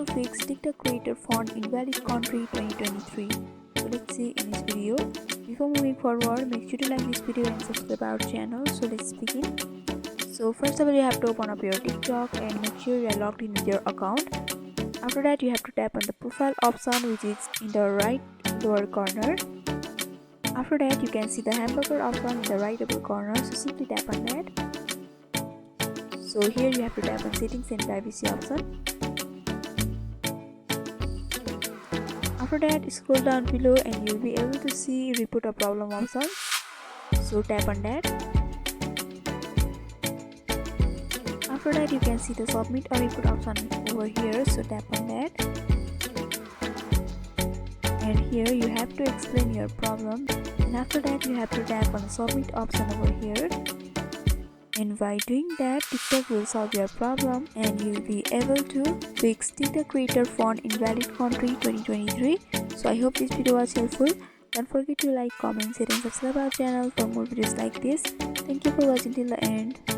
to fix TikTok creator font Invalid Country 2023. So let's see in this video. Before moving forward, make sure to like this video and subscribe our channel. So let's begin. So first of all, you have to open up your TikTok and make sure you are logged in with your account. After that, you have to tap on the profile option, which is in the right lower corner. After that, you can see the hamburger option in the right upper corner, so simply tap on that. So here you have to tap on settings and privacy option. After that, scroll down below and you'll be able to see report a problem option, so tap on that. After that, you can see the submit or report option over here, so tap on that. And here you have to explain your problem, and after that you have to tap on the submit option over here. And by doing that, TikTok will solve your problem and you'll be able to fix TikTok creator font Invalid Country 2023. So I hope this video was helpful. Don't forget to like, comment, share and subscribe our channel for more videos like this. Thank you for watching till the end.